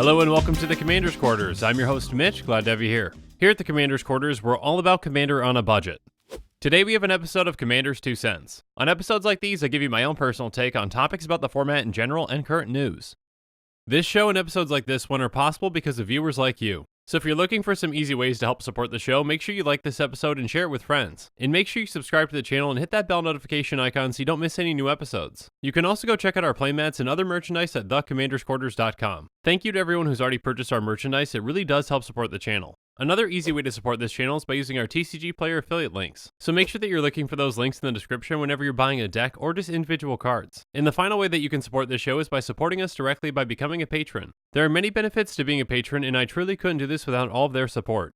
Hello and welcome to the Commander's Quarters. I'm your host Mitch, glad to have you here. Here at the Commander's Quarters, we're all about Commander on a budget. Today we have an episode of Commander's 2 Cents. On episodes like these, I give you my own personal take on topics about the format in general and current news. This show and episodes like this one are possible because of viewers like you. So if you're looking for some easy ways to help support the show, make sure you like this episode and share it with friends. And make sure you subscribe to the channel and hit that bell notification icon so you don't miss any new episodes. You can also go check out our playmats and other merchandise at thecommandersquarters.com. Thank you to everyone who's already purchased our merchandise, it really does help support the channel. Another easy way to support this channel is by using our TCG Player affiliate links. So make sure that you're looking for those links in the description whenever you're buying a deck or just individual cards. And the final way that you can support this show is by supporting us directly by becoming a patron. There are many benefits to being a patron, and I truly couldn't do this without all of their support.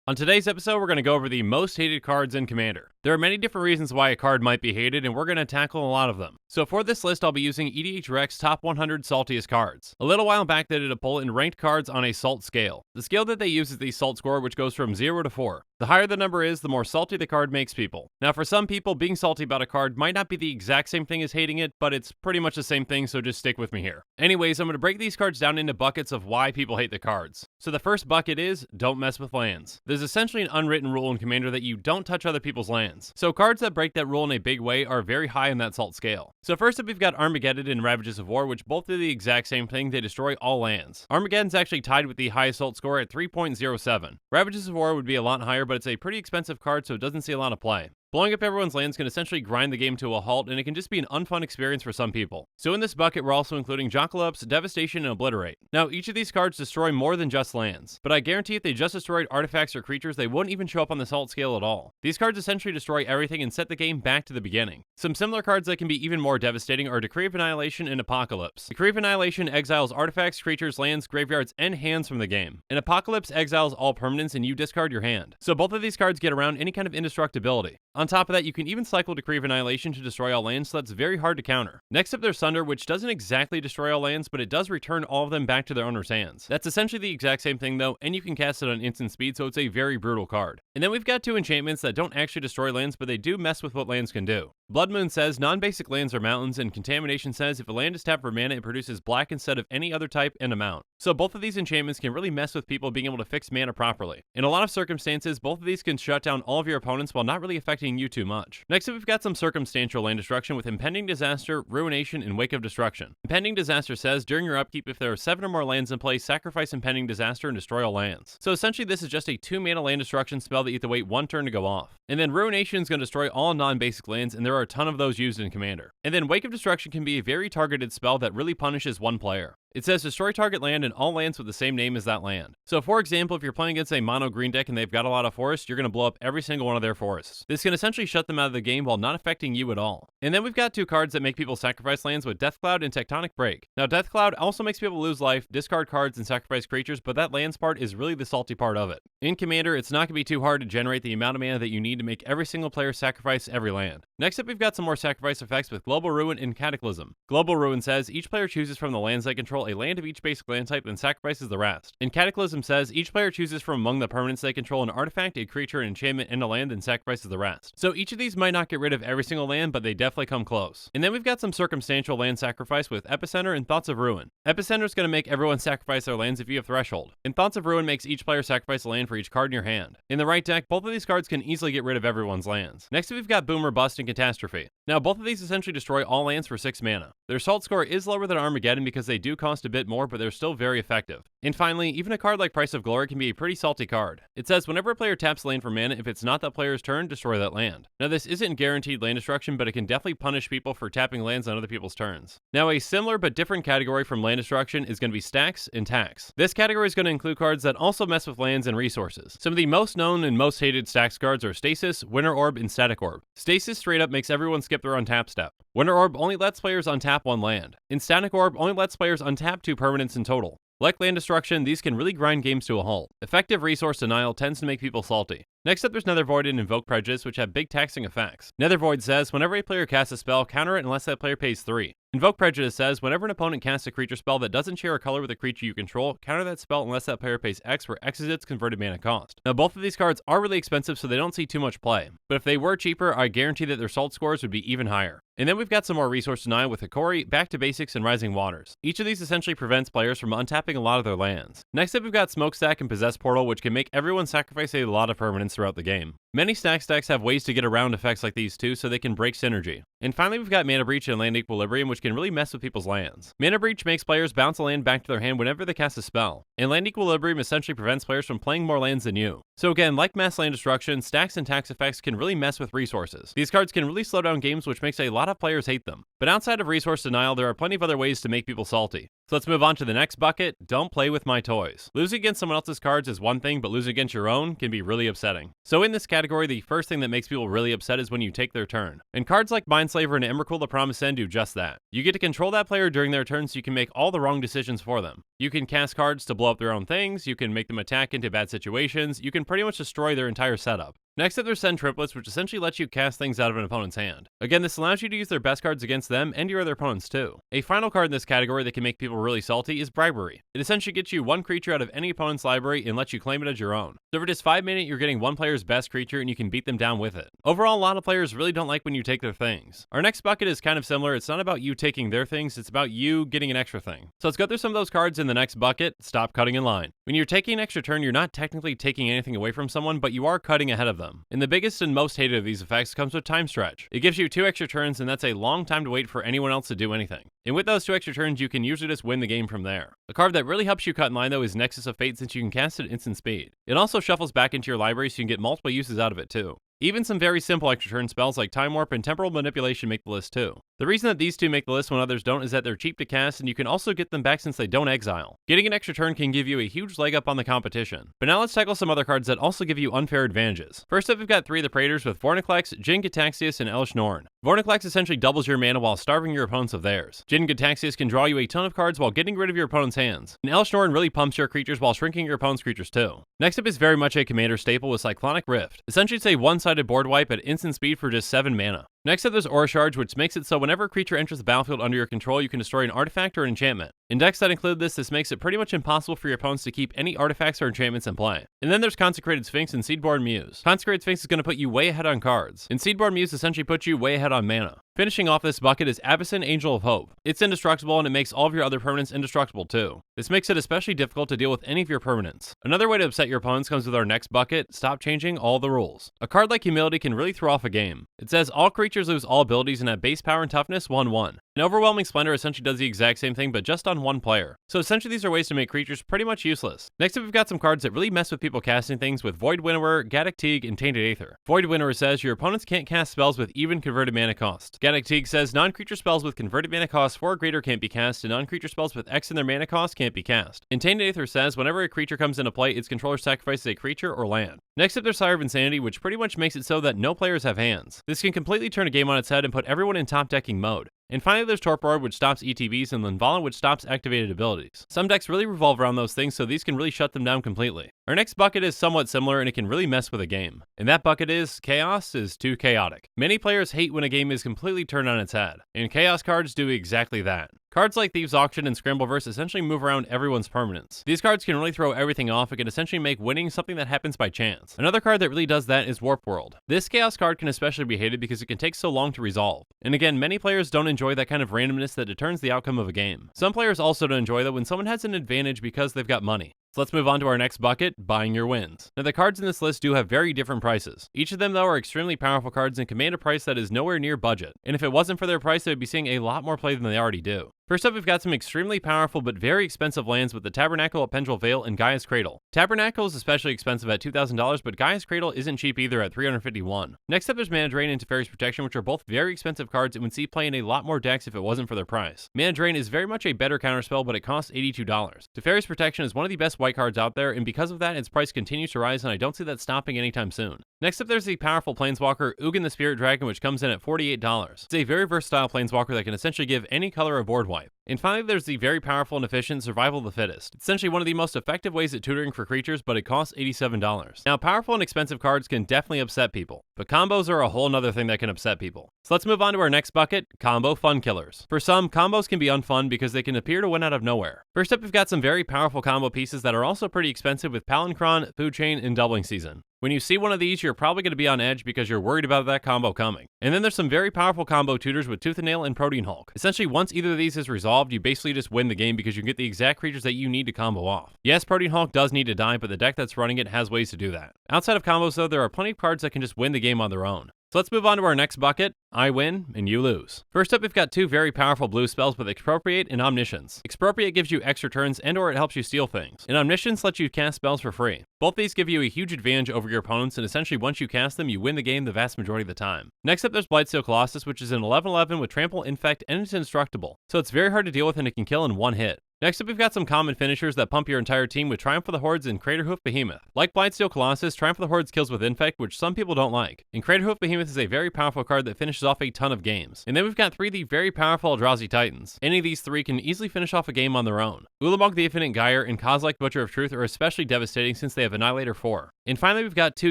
On today's episode, we're going to go over the most hated cards in Commander. There are many different reasons why a card might be hated, and we're going to tackle a lot of them. So for this list, I'll be using EDHREC's top 100 saltiest cards. A little while back, they did a poll and ranked cards on a salt scale. The scale that they use is the salt score, which goes from 0 to 4. The higher the number is, the more salty the card makes people. Now for some people, being salty about a card might not be the exact same thing as hating it, but it's pretty much the same thing, so just stick with me here. Anyways, I'm going to break these cards down into buckets of why people hate the cards. So the first bucket is, don't mess with lands. There's essentially an unwritten rule in Commander that you don't touch other people's lands. So cards that break that rule in a big way are very high on that salt scale. So first up, we've got Armageddon and Ravages of War, which both do the exact same thing. They destroy all lands. Armageddon's actually tied with the highest salt score at 3.07. Ravages of War would be a lot higher, but it's a pretty expensive card, so it doesn't see a lot of play. Blowing up everyone's lands can essentially grind the game to a halt, and it can just be an unfun experience for some people. So in this bucket, we're also including Jokalops, Devastation, and Obliterate. Now, each of these cards destroy more than just lands, but I guarantee if they just destroyed artifacts or creatures, they wouldn't even show up on the salt scale at all. These cards essentially destroy everything and set the game back to the beginning. Some similar cards that can be even more devastating are Decree of Annihilation and Apocalypse. Decree of Annihilation exiles artifacts, creatures, lands, graveyards, and hands from the game. And Apocalypse exiles all permanents and you discard your hand. So both of these cards get around any kind of indestructibility. On top of that, you can even cycle Decree of Annihilation to destroy all lands, so that's very hard to counter. Next up, there's Sunder, which doesn't exactly destroy all lands, but it does return all of them back to their owner's hands. That's essentially the exact same thing though, and you can cast it on instant speed, so it's a very brutal card. And then we've got two enchantments that don't actually destroy lands, but they do mess with what lands can do. Blood Moon says non-basic lands are mountains, and Contamination says if a land is tapped for mana, it produces black instead of any other type and amount. So both of these enchantments can really mess with people being able to fix mana properly. In a lot of circumstances, both of these can shut down all of your opponents while not really affecting you too much. Next up, we've got some circumstantial land destruction with Impending Disaster, Ruination, and Wake of Destruction. Impending Disaster says during your upkeep, if there are 7 or more lands in play, sacrifice Impending Disaster and destroy all lands. So essentially, this is just a 2-mana land destruction spell that you have to wait 1 turn to go off. And then Ruination is going to destroy all non-basic lands, and there are a ton of those used in Commander. And then Wake of Destruction can be a very targeted spell that really punishes one player. It says destroy target land and all lands with the same name as that land. So for example, if you're playing against a mono green deck and they've got a lot of forests, you're going to blow up every single one of their forests. This can essentially shut them out of the game while not affecting you at all. And then we've got two cards that make people sacrifice lands with Deathcloud and Tectonic Break. Now Deathcloud also makes people lose life, discard cards, and sacrifice creatures, but that lands part is really the salty part of it. In Commander, it's not going to be too hard to generate the amount of mana that you need to make every single player sacrifice every land. Next up, we've got some more sacrifice effects with Global Ruin and Cataclysm. Global Ruin says each player chooses from the lands they control a land of each basic land type and sacrifices the rest. And Cataclysm says each player chooses from among the permanents they control an artifact, a creature, an enchantment, and a land and sacrifices the rest. So each of these might not get rid of every single land, but they definitely come close. And then we've got some circumstantial land sacrifice with Epicenter and Thoughts of Ruin. Epicenter is going to make everyone sacrifice their lands if you have Threshold. And Thoughts of Ruin makes each player sacrifice a land for each card in your hand. In the right deck, both of these cards can easily get rid of everyone's lands. Next we've got Boom or Bust and Catastrophe. Now both of these essentially destroy all lands for 6 mana. Their salt score is lower than Armageddon because they do cost a bit more, but they're still very effective. And finally, even a card like Price of Glory can be a pretty salty card. It says whenever a player taps a land for mana, if it's not that player's turn, destroy that land. Now this isn't guaranteed land destruction, but it can definitely punish people for tapping lands on other people's turns. Now a similar but different category from land destruction is going to be Stacks and Tax. This category is going to include cards that also mess with lands and resources. Some of the most known and most hated Stacks cards are Stasis, Winter Orb, and Static Orb. Stasis straight up makes everyone skip their untap step. Winter Orb only lets players untap 1 land. And Static Orb only lets players untap 2 permanents in total. Like land destruction, these can really grind games to a halt. Effective resource denial tends to make people salty. Next up, there's Nether Void and Invoke Prejudice, which have big taxing effects. Nether Void says, whenever a player casts a spell, counter it unless that player pays 3. Invoke Prejudice says, whenever an opponent casts a creature spell that doesn't share a color with a creature you control, counter that spell unless that player pays X, where X is its converted mana cost. Now, both of these cards are really expensive, so they don't see too much play. But if they were cheaper, I guarantee that their salt scores would be even higher. And then we've got some more resource denial with Hikori, Back to Basics, and Rising Waters. Each of these essentially prevents players from untapping a lot of their lands. Next up, we've got Smokestack and Possess Portal, which can make everyone sacrifice a lot of permanents throughout the game. Many stack stacks have ways to get around effects like these too, so they can break synergy. And finally, we've got Mana Breach and Land Equilibrium, which can really mess with people's lands. Mana Breach makes players bounce a land back to their hand whenever they cast a spell, and Land Equilibrium essentially prevents players from playing more lands than you. So again, like Mass Land Destruction, stacks and tax effects can really mess with resources. These cards can really slow down games, which makes a lot of players hate them. But outside of resource denial, there are plenty of other ways to make people salty. So let's move on to the next bucket. Don't play with my toys. Losing against someone else's cards is one thing, but losing against your own can be really upsetting. So in this category, the first thing that makes people really upset is when you take their turn. And cards like Mindslaver and Emrakul the Promised End do just that. You get to control that player during their turn, so you can make all the wrong decisions for them. You can cast cards to blow up their own things, you can make them attack into bad situations, you can pretty much destroy their entire setup. Next up, there's Send Triplets, which essentially lets you cast things out of an opponent's hand. Again, this allows you to use their best cards against them and your other opponents too. A final card in this category that can make people really salty is Bribery. It essentially gets you one creature out of any opponent's library and lets you claim it as your own. So for just 5 mana, you're getting one player's best creature and you can beat them down with it. Overall, a lot of players really don't like when you take their things. Our next bucket is kind of similar. It's not about you taking their things, it's about you getting an extra thing. So let's go through some of those cards in the next bucket. Stop cutting in line. When you're taking an extra turn, you're not technically taking anything away from someone, but you are cutting ahead of them. And the biggest and most hated of these effects comes with Time Stretch. It gives you 2 extra turns, and that's a long time to wait for anyone else to do anything. And with those 2 extra turns, you can usually just win the game from there. A card that really helps you cut in line though is Nexus of Fate, since you can cast it at instant speed. It also shuffles back into your library, so you can get multiple uses out of it too. Even some very simple extra turn spells like Time Warp and Temporal Manipulation make the list too. The reason that these two make the list when others don't is that they're cheap to cast, and you can also get them back since they don't exile. Getting an extra turn can give you a huge leg up on the competition. But now let's tackle some other cards that also give you unfair advantages. First up, we've got 3 of the Praetors with Vorinclex, Jin Gitaxias, and Elesh Norn. Vorinclex essentially doubles your mana while starving your opponents of theirs. Jin Gitaxias can draw you a ton of cards while getting rid of your opponent's hands. And Elesh Norn really pumps your creatures while shrinking your opponent's creatures too. Next up is very much a commander staple with Cyclonic Rift. Essentially it's a one-sided board wipe at instant speed for just 7 mana. Next up, there's Aura Charge, which makes it so whenever a creature enters the battlefield under your control, you can destroy an artifact or an enchantment. In decks that include this makes it pretty much impossible for your opponents to keep any artifacts or enchantments in play. And then there's Consecrated Sphinx and Seedborn Muse. Consecrated Sphinx is going to put you way ahead on cards, and Seedborn Muse essentially puts you way ahead on mana. Finishing off this bucket is Avacyn, Angel of Hope. It's indestructible, and it makes all of your other permanents indestructible too. This makes it especially difficult to deal with any of your permanents. Another way to upset your opponents comes with our next bucket, Stop Changing All the Rules. A card like Humility can really throw off a game. It says all creatures lose all abilities and have base power and toughness 1/1. An Overwhelming Splendor essentially does the exact same thing, but just on one player. So essentially these are ways to make creatures pretty much useless. Next up, we've got some cards that really mess with people casting things with Void Winnower, Gaddock Teeg, and Tainted Aether. Void Winnower says your opponents can't cast spells with even converted mana cost. Gaddock Teeg says non-creature spells with converted mana cost 4 or greater can't be cast, and non-creature spells with X in their mana cost can't be cast. And Tainted Aether says whenever a creature comes into play, its controller sacrifices a creature or land. Next up, there's Sire of Insanity, which pretty much makes it so that no players have hands. This can completely turn a game on its head and put everyone in top decking mode. And finally, there's Torpor, which stops ETBs, and Linvala, which stops activated abilities. Some decks really revolve around those things, so these can really shut them down completely. Our next bucket is somewhat similar, and it can really mess with a game. And that bucket is Chaos is too chaotic. Many players hate when a game is completely turned on its head, and Chaos cards do exactly that. Cards like Thieves' Auction and Scrambleverse essentially move around everyone's permanents. These cards can really throw everything off and can essentially make winning something that happens by chance. Another card that really does that is Warp World. This Chaos card can especially be hated because it can take so long to resolve. And again, many players don't enjoy that kind of randomness that determines the outcome of a game. Some players also don't enjoy that when someone has an advantage because they've got money. So let's move on to our next bucket, Buying Your Wins. Now the cards in this list do have very different prices. Each of them though are extremely powerful cards and command a price that is nowhere near budget. And if it wasn't for their price, they would be seeing a lot more play than they already do. First up, we've got some extremely powerful but very expensive lands with the Tabernacle at Pendrell Vale and Gaia's Cradle. Tabernacle is especially expensive at $2,000, but Gaia's Cradle isn't cheap either at $351. Next up is Mana Drain and Teferi's Protection, which are both very expensive cards and would see play in a lot more decks if it wasn't for their price. Mana Drain is very much a better counterspell, but it costs $82. Teferi's Protection is one of the best white cards out there, and because of that, its price continues to rise, and I don't see that stopping anytime soon. Next up, there's the powerful Planeswalker, Ugin the Spirit Dragon, which comes in at $48. It's a very versatile Planeswalker that can essentially give any color a board wipe. And finally, there's the very powerful and efficient Survival of the Fittest. It's essentially one of the most effective ways at tutoring for creatures, but it costs $87. Now, powerful and expensive cards can definitely upset people, but combos are a whole nother thing that can upset people. So let's move on to our next bucket, combo fun killers. For some, combos can be unfun because they can appear to win out of nowhere. First up, we've got some very powerful combo pieces that are also pretty expensive with Palinchron, Food Chain, and Doubling Season. When you see one of these, you're probably going to be on edge because you're worried about that combo coming. And then there's some very powerful combo tutors with Tooth and Nail and Protein Hulk. Essentially, once either of these is resolved, you basically just win the game because you get the exact creatures that you need to combo off. Yes, Protein Hulk does need to die, but the deck that's running it has ways to do that. Outside of combos though, there are plenty of cards that can just win the game on their own. So let's move on to our next bucket, I win and you lose. First up, we've got two very powerful blue spells with Expropriate and Omniscience. Expropriate gives you extra turns and or it helps you steal things, and Omniscience lets you cast spells for free. Both these give you a huge advantage over your opponents, and essentially once you cast them, you win the game the vast majority of the time. Next up, there's Blightsteel Colossus, which is an 11/11 with Trample, Infect, and it's indestructible, so it's very hard to deal with and it can kill in one hit. Next up, we've got some common finishers that pump your entire team with Triumph of the Hordes and Craterhoof Behemoth. Like Blightsteel Colossus, Triumph of the Hordes kills with Infect, which some people don't like. And Craterhoof Behemoth is a very powerful card that finishes off a ton of games. And then we've got three of the very powerful Eldrazi Titans. Any of these three can easily finish off a game on their own. Ulamog the Infinite Gyre and Kozilek Butcher of Truth are especially devastating since they have Annihilator 4. And finally, we've got two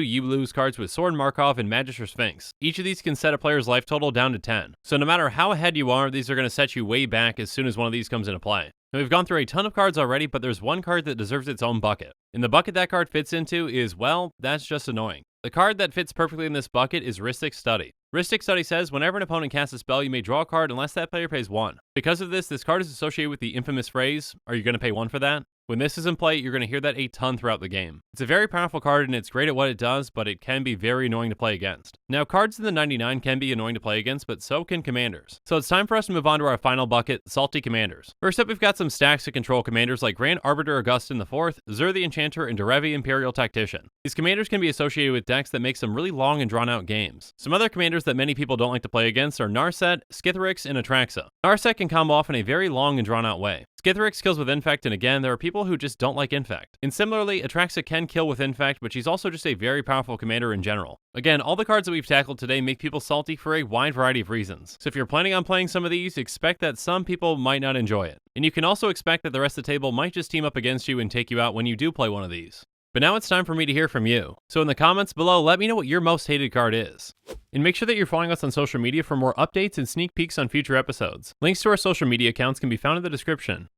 You Lose cards with Sorin Markov and Magister Sphinx. Each of these can set a player's life total down to 10. So no matter how ahead you are, these are going to set you way back as soon as one of these comes into play. Now, we've gone through a ton of cards already, but there's one card that deserves its own bucket. And the bucket that card fits into is, well, that's just annoying. The card that fits perfectly in this bucket is Rhystic Study. Rhystic Study says, whenever an opponent casts a spell, you may draw a card unless that player pays 1. Because of this, this card is associated with the infamous phrase, "Are you going to pay 1 for that?" When this is in play, you're going to hear that a ton throughout the game. It's a very powerful card and it's great at what it does, but it can be very annoying to play against. Now, cards in the 99 can be annoying to play against, but so can commanders. So it's time for us to move on to our final bucket, Salty Commanders. First up, we've got some stacks to control commanders like Grand Arbiter Augustin IV, Zur the Enchanter, and Derevi Imperial Tactician. These commanders can be associated with decks that make some really long and drawn out games. Some other commanders that many people don't like to play against are Narset, Skithiryx, and Atraxa. Narset can combo off in a very long and drawn out way. Skithiryx kills with Infect, and again, there are people who just don't like Infect. And similarly, Atraxa can kill with Infect, but she's also just a very powerful commander in general. Again, all the cards that we've tackled today make people salty for a wide variety of reasons. So if you're planning on playing some of these, expect that some people might not enjoy it. And you can also expect that the rest of the table might just team up against you and take you out when you do play one of these. But now it's time for me to hear from you. So in the comments below, let me know what your most hated card is. And make sure that you're following us on social media for more updates and sneak peeks on future episodes. Links to our social media accounts can be found in the description.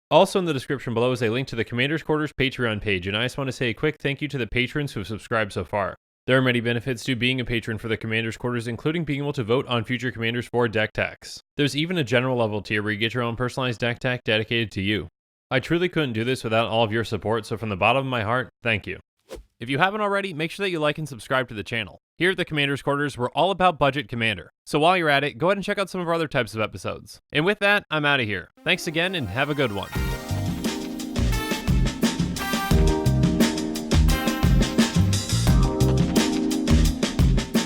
Also in the description below is a link to the Commander's Quarters Patreon page, and I just want to say a quick thank you to the patrons who have subscribed so far. There are many benefits to being a patron for the Commander's Quarters, including being able to vote on future commanders for deck techs. There's even a general level tier where you get your own personalized deck tech dedicated to you. I truly couldn't do this without all of your support, so from the bottom of my heart, thank you. If you haven't already, make sure that you like and subscribe to the channel. Here at the Commander's Quarters, we're all about budget commander. So while you're at it, go ahead and check out some of our other types of episodes. And with that, I'm out of here. Thanks again and have a good one.